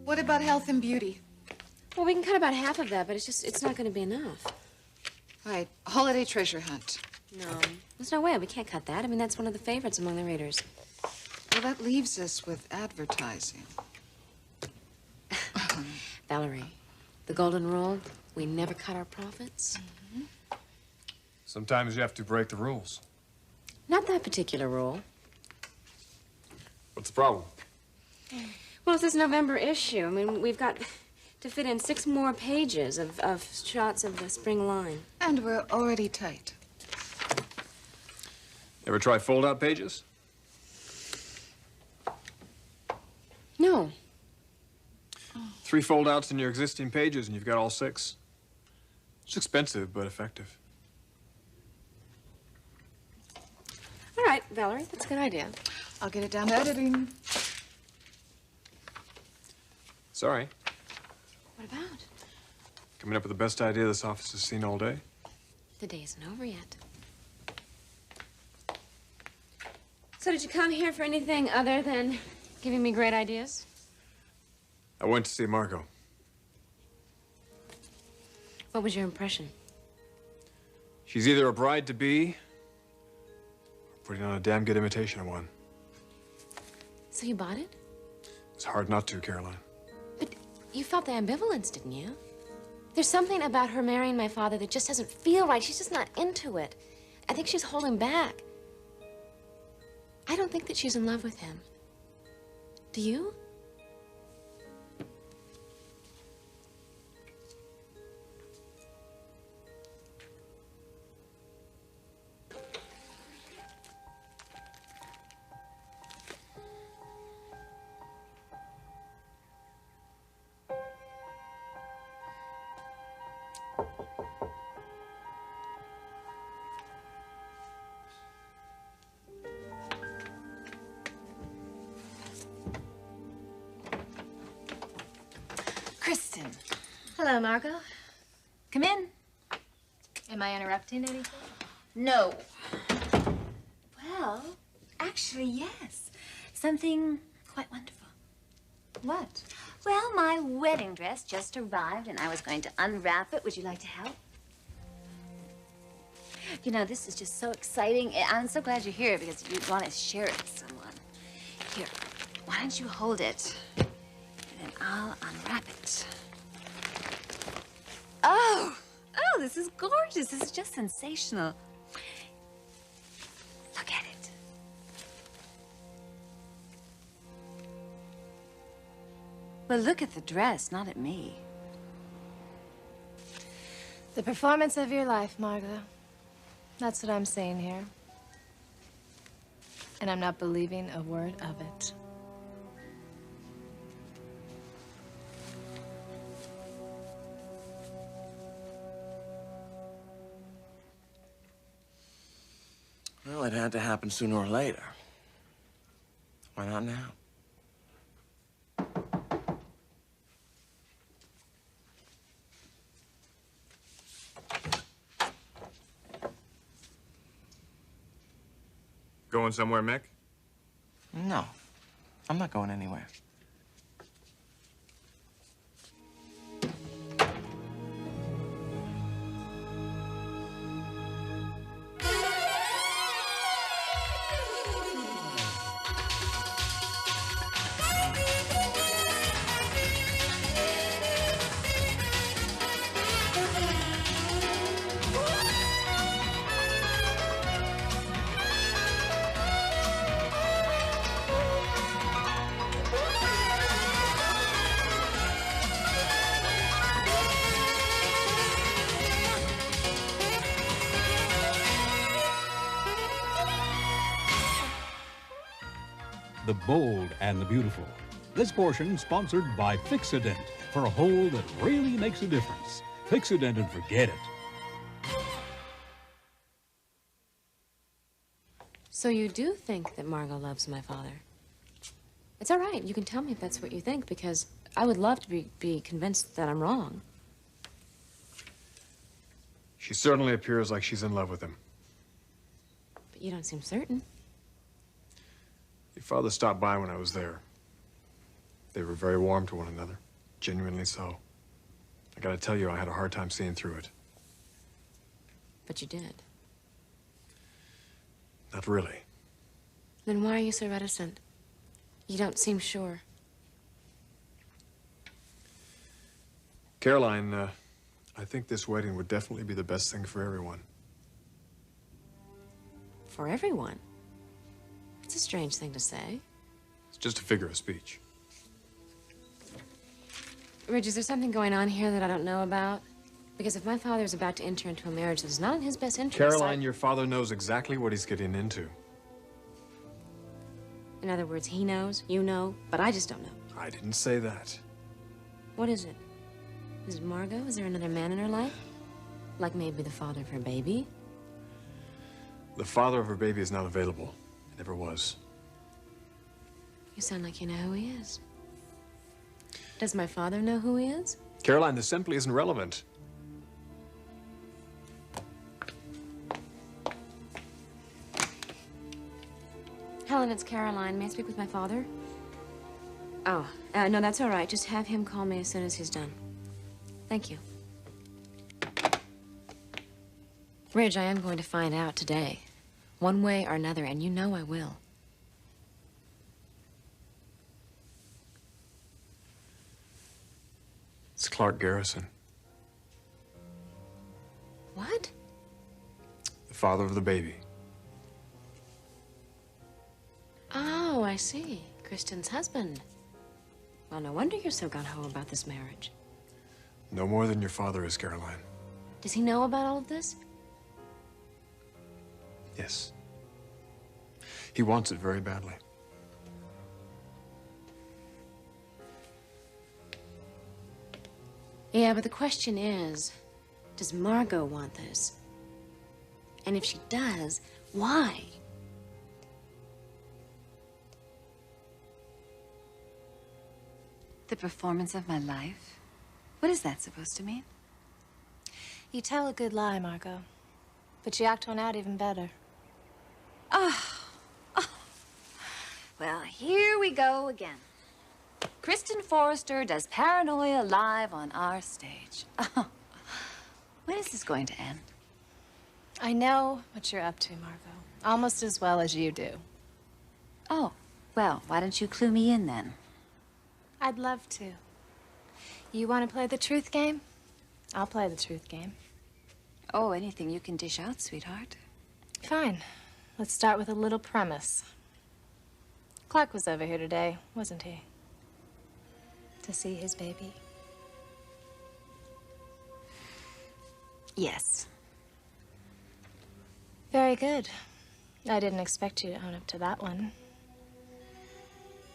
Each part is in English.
What about health and beauty? Well, we can cut about half of that, but it's not going to be enough. All right, holiday treasure hunt. No, there's no way. We can't cut that. I mean, that's one of the favorites among the readers. Well, that leaves us with advertising. Valerie, the golden rule, we never cut our profits. Mm-hmm. Sometimes you have to break the rules. Not that particular rule. What's the problem? Well, it's this November issue. I mean, we've got to fit in 6 more pages of shots of the spring line. And we're already tight. Ever try fold-out pages? No. 3 fold-outs in your existing pages, and you've got all 6. It's expensive, but effective. All right, Valerie, that's a good idea. I'll get it down to editing. Sorry. What about? Coming up with the best idea this office has seen all day. The day isn't over yet. So did you come here for anything other than giving me great ideas? I went to see Margo. What was your impression? She's either a bride-to-be or putting on a damn good imitation of one. So you bought it? It's hard not to, Caroline. But you felt the ambivalence, didn't you? There's something about her marrying my father that just doesn't feel right. She's just not into it. I think she's holding back. I don't think that she's in love with him. Do you? Kristen. Hello, Margo. Come in. Am I interrupting anything? No. Well, actually, yes. Something quite wonderful. What? Well, my wedding dress just arrived, and I was going to unwrap it. Would you like to help? You know, this is just so exciting. I'm so glad you're here because you want to share it with someone. Here, why don't you hold it? And then I'll unwrap it. Oh, this is gorgeous. This is just sensational. Look at it. Well, look at the dress, not at me. The performance of your life, Margo. That's what I'm saying here. And I'm not believing a word of it. Well, it had to happen sooner or later. Why not now? Going somewhere, Mick? No, I'm not going anywhere. The bold and the beautiful. This portion sponsored by Fixodent for a hold that really makes a difference. Fixodent and forget it. So you do think that Margo loves my father? It's all right. You can tell me if that's what you think, because I would love to be convinced that I'm wrong. She certainly appears like she's in love with him. But you don't seem certain. Your father stopped by when I was there. They were very warm to one another, genuinely so. I gotta tell you, I had a hard time seeing through it. But you did. Not really. Then why are you so reticent? You don't seem sure. Caroline, I think this wedding would definitely be the best thing for everyone. For everyone? It's a strange thing to say. It's just a figure of speech. Ridge, is there something going on here that I don't know about? Because if my father is about to enter into a marriage that's not in his best interest, Caroline, your father knows exactly what he's getting into. In other words, he knows, you know, but I just don't know. I didn't say that. What is it? Is it Margo? Is there another man in her life? Like maybe the father of her baby? The father of her baby is not available. It never was. You sound like you know who he is. Does my father know who he is? Caroline, this simply isn't relevant. Helen, it's Caroline. May I speak with my father? Oh, no, that's all right. Just have him call me as soon as he's done. Thank you. Ridge, I am going to find out today. One way or another, and you know I will. It's Clarke Garrison, What? the father of the baby. Oh, I see. Kristen's husband. Well, no wonder you're so gung-ho about this marriage. No more than your father is, Caroline. Does he know about all of this? Yes. He wants it very badly. Yeah, but the question is, does Margo want this? And if she does, why? The performance of my life? What is that supposed to mean? You tell a good lie, Margo. But you act one out even better. Well, here we go again. Kristen Forrester does paranoia live on our stage. When is this going to end? I know what you're up to, Margo. Almost as well as you do. Oh, well, why don't you clue me in then? I'd love to. You want to play the truth game? I'll play the truth game. Oh, anything you can dish out, sweetheart. Fine. Let's start with a little premise. Clarke was over here today, wasn't he? To see his baby. Yes. Very good. I didn't expect you to own up to that one.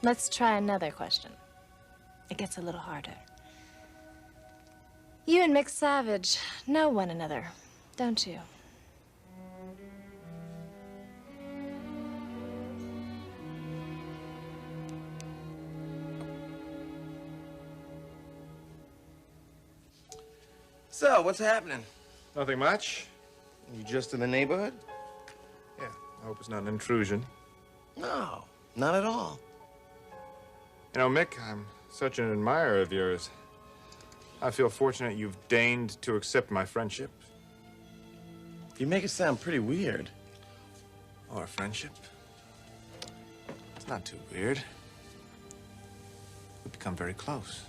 Let's try another question. It gets a little harder. You and Mick Savage know one another, don't you? So, what's happening? Nothing much. You just in the neighborhood? Yeah, I hope it's not an intrusion. No, not at all. You know, Mick, I'm such an admirer of yours. I feel fortunate you've deigned to accept my friendship. You make it sound pretty weird. Our friendship? It's not too weird. We've become very close.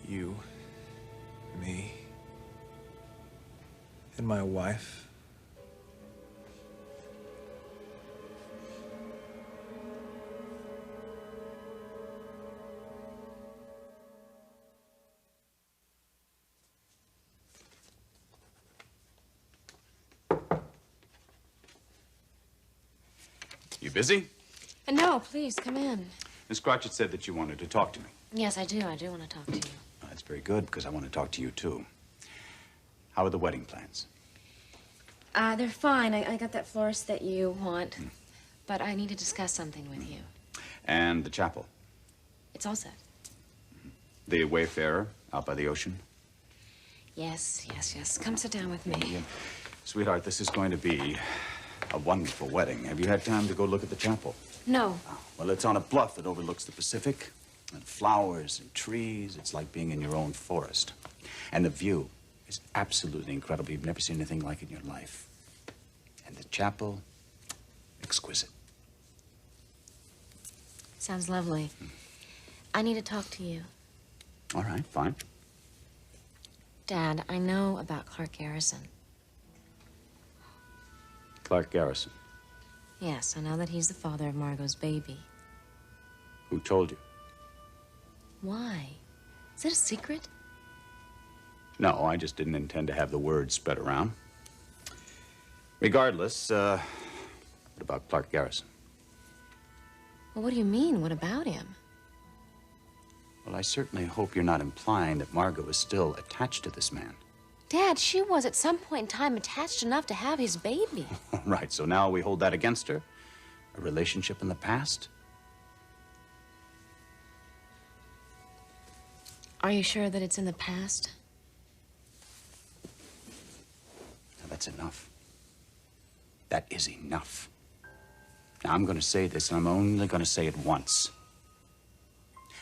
You, me, and my wife. You busy? No, please, come in. Miss Clarke said that you wanted to talk to me. Yes, I do. I do want to talk to you. That's very good, because I want to talk to you, too. How are the wedding plans? They're fine. I got that florist that you want. But I need to discuss something with you. And the chapel? It's all set. The Wayfarer out by the ocean? Yes, yes, yes. Come sit down with me. Yeah. Sweetheart, this is going to be a wonderful wedding. Have you had time to go look at the chapel? No. Oh, well, it's on a bluff that overlooks the Pacific. And flowers and trees. It's like being in your own forest. And the view is absolutely incredible. You've never seen anything like it in your life. And the chapel, exquisite. Sounds lovely. I need to talk to you. All right, fine. Dad, I know about Clarke Garrison. Clarke Garrison. Yes, I know that he's the father of Margo's baby. Who told you? Why? Is it a secret? No, I just didn't intend to have the word spread around. Regardless, what about Clarke Garrison? Well, what do you mean? What about him? Well, I certainly hope you're not implying that Margo is still attached to this man. Dad, she was at some point in time attached enough to have his baby. Right, so now we hold that against her? A relationship in the past? Are you sure that it's in the past? Now, that's enough. That is enough. Now, I'm going to say this, and I'm only going to say it once.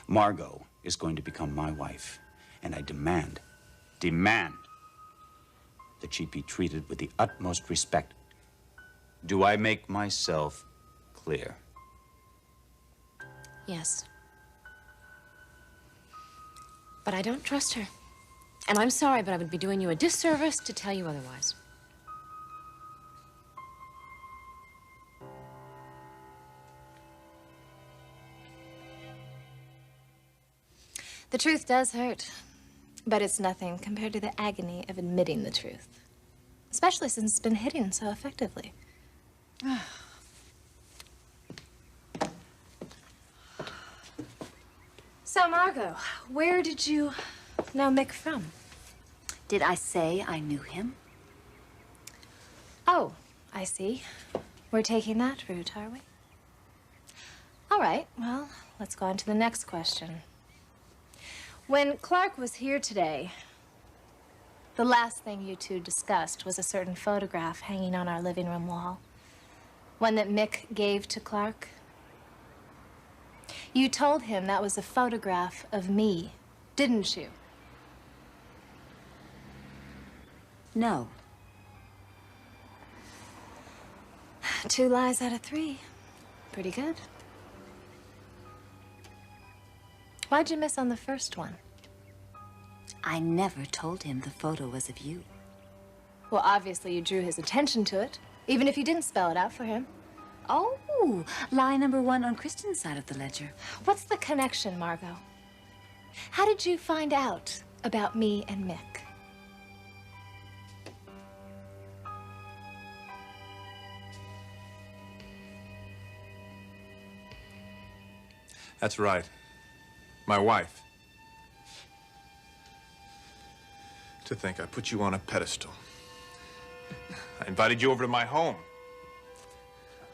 Margo is going to become my wife, and I demand that she be treated with the utmost respect. Do I make myself clear? Yes. But I don't trust her. And I'm sorry, but I would be doing you a disservice to tell you otherwise. The truth does hurt, but it's nothing compared to the agony of admitting the truth. Especially since it's been hidden so effectively. So, Margo, where did you know Mick from? Did I say I knew him? Oh, I see. We're taking that route, are we? All right, well, let's go on to the next question. When Clarke was here today, the last thing you two discussed was a certain photograph hanging on our living room wall. One that Mick gave to Clarke. You told him that was a photograph of me, didn't you? No. 2 lies out of 3. Pretty good. Why'd you miss on the first one? I never told him the photo was of you. Well, obviously you drew his attention to it, even if you didn't spell it out for him. Oh, lie number 1 on Kristen's side of the ledger. What's the connection, Margo? How did you find out about me and Mick? That's right. My wife. To think I put you on a pedestal. I invited you over to my home.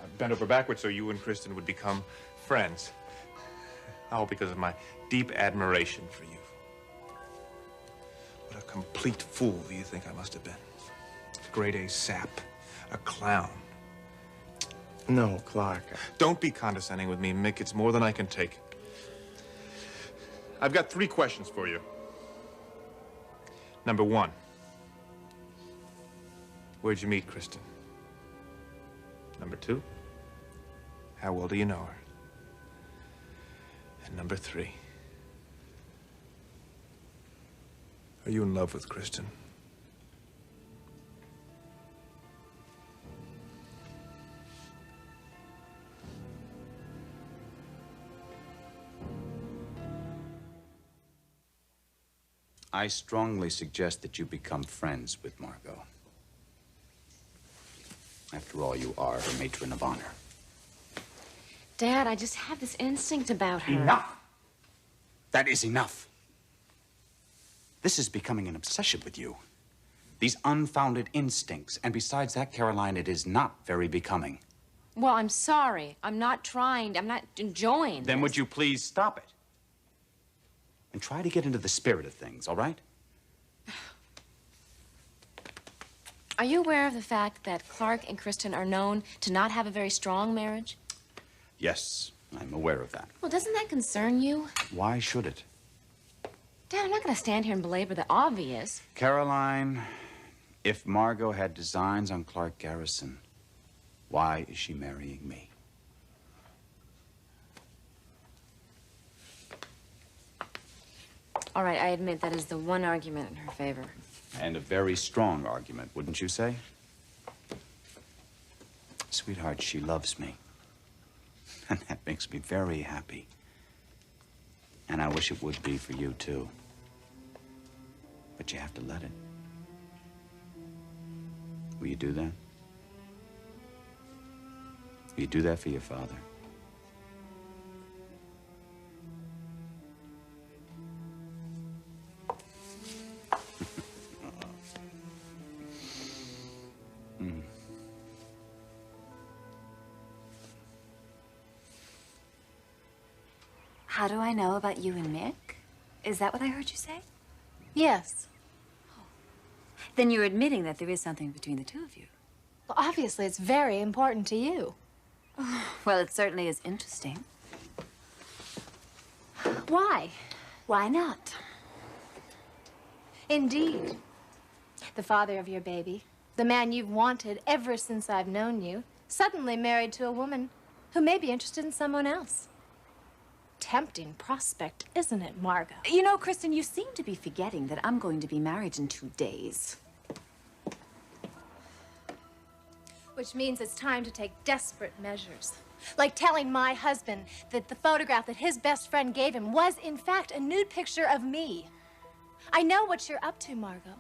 I bent over backwards so you and Kristen would become friends. All because of my deep admiration for you. What a complete fool do you think I must have been? A grade A sap, a clown. No, Clarke. Don't be condescending with me, Mick. It's more than I can take. I've got 3 questions for you. Number 1. Where'd you meet Kristen? Number 2. How well do you know her? And number 3. Are you in love with Kristen? I strongly suggest that you become friends with Margo. After all, you are her matron of honor. Dad, I just have this instinct about her. Enough! That is enough. This is becoming an obsession with you. These unfounded instincts. And besides that, Caroline, it is not very becoming. Well, I'm sorry. I'm not enjoying Then this. would you please stop it? And try to get into the spirit of things, all right? Are you aware of the fact that Clarke and Kristen are known to not have a very strong marriage? Yes, I'm aware of that. Well, doesn't that concern you? Why should it? Dad, I'm not going to stand here and belabor the obvious. Caroline, if Margo had designs on Clarke Garrison, why is she marrying me? All right, I admit that is the one argument in her favor. And a very strong argument, wouldn't you say? Sweetheart, she loves me. And that makes me very happy. And I wish it would be for you, too. But you have to let it. Will you do that? Will you do that for your father? How do I know about you and Mick? Is that what I heard you say? Yes. Then you're admitting that there is something between the two of you. Well, obviously, it's very important to you. Well, it certainly is interesting. Why? Why not? Indeed. The father of your baby, the man you've wanted ever since I've known you, suddenly married to a woman who may be interested in someone else. Tempting prospect, isn't it, Margo? You know, Kristen, you seem to be forgetting that I'm going to be married in 2 days. Which means it's time to take desperate measures. Like telling my husband that the photograph that his best friend gave him was, in fact, a nude picture of me. I know what you're up to, Margo.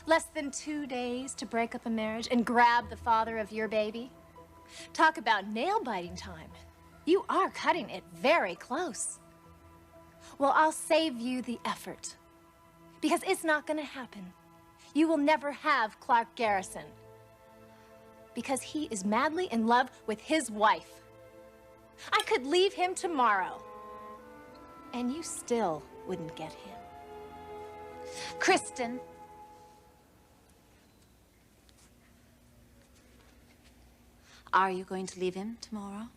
Less than 2 days to break up a marriage and grab the father of your baby. Talk about nail-biting time. You are cutting it very close. Well, I'll save you the effort. Because it's not gonna happen. You will never have Clarke Garrison. Because he is madly in love with his wife. I could leave him tomorrow. And you still wouldn't get him. Kristen. Are you going to leave him tomorrow?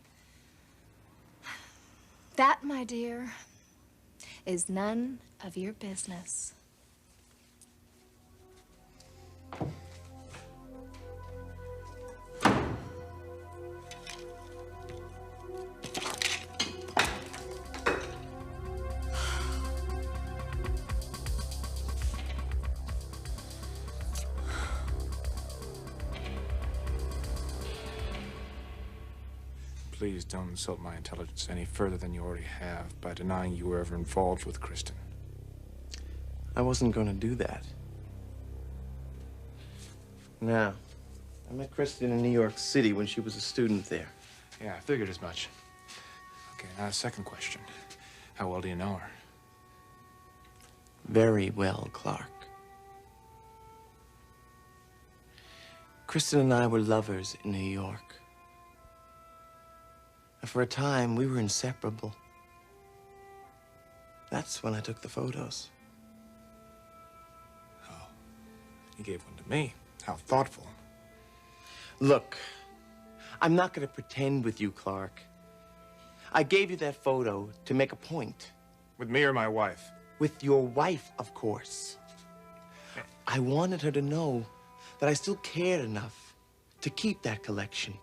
That, my dear, is none of your business. Please don't insult my intelligence any further than you already have by denying you were ever involved with Kristen. I wasn't going to do that. Now, I met Kristen in New York City when she was a student there. Yeah, I figured as much. Okay, now the second question. How well do you know her? Very well, Clarke. Kristen and I were lovers in New York. And for a time, we were inseparable. That's when I took the photos. Oh, you gave one to me. How thoughtful. Look, I'm not going to pretend with you, Clarke. I gave you that photo to make a point. With me or my wife? With your wife, of course. I wanted her to know that I still cared enough to keep that collection.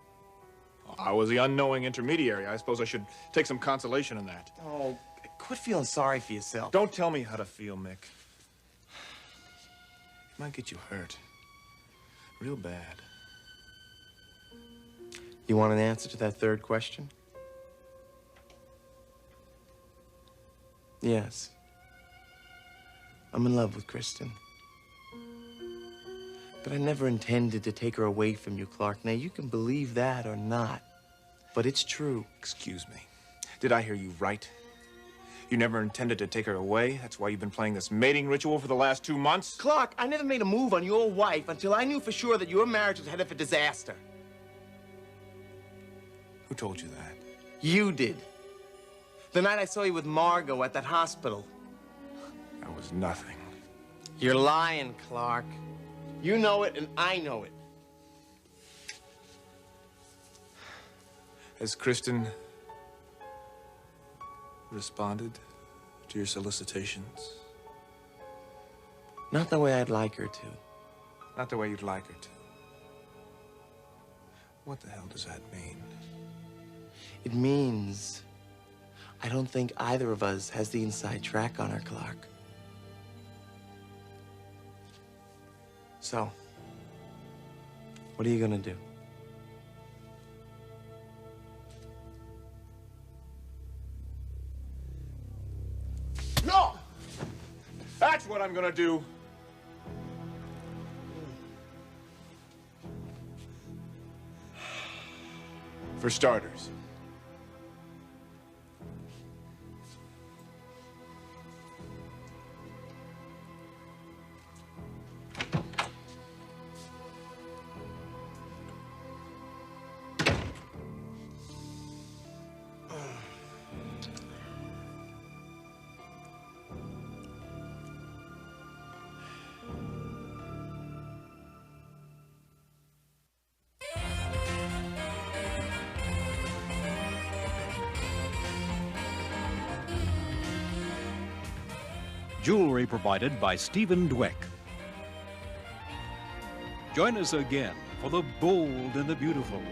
I was the unknowing intermediary. I suppose I should take some consolation in that. Oh, quit feeling sorry for yourself. Don't tell me how to feel, Mick. It might get you hurt. Real bad. You want an answer to that third question? Yes. I'm in love with Kristen. But I never intended to take her away from you, Clarke. Now, you can believe that or not, but it's true. Excuse me. Did I hear you right? You never intended to take her away? That's why you've been playing this mating ritual for the last 2 months? Clarke, I never made a move on your wife until I knew for sure that your marriage was headed for disaster. Who told you that? You did. The night I saw you with Margo at that hospital. That was nothing. You're lying, Clarke. You know it, and I know it. Has Kristen responded to your solicitations? Not the way I'd like her to. Not the way you'd like her to. What the hell does that mean? It means I don't think either of us has the inside track on her, Clarke. So, what are you gonna do? No! That's what I'm gonna do. For starters. Jewelry provided by Stephen Dweck. Join us again for the bold and the beautiful.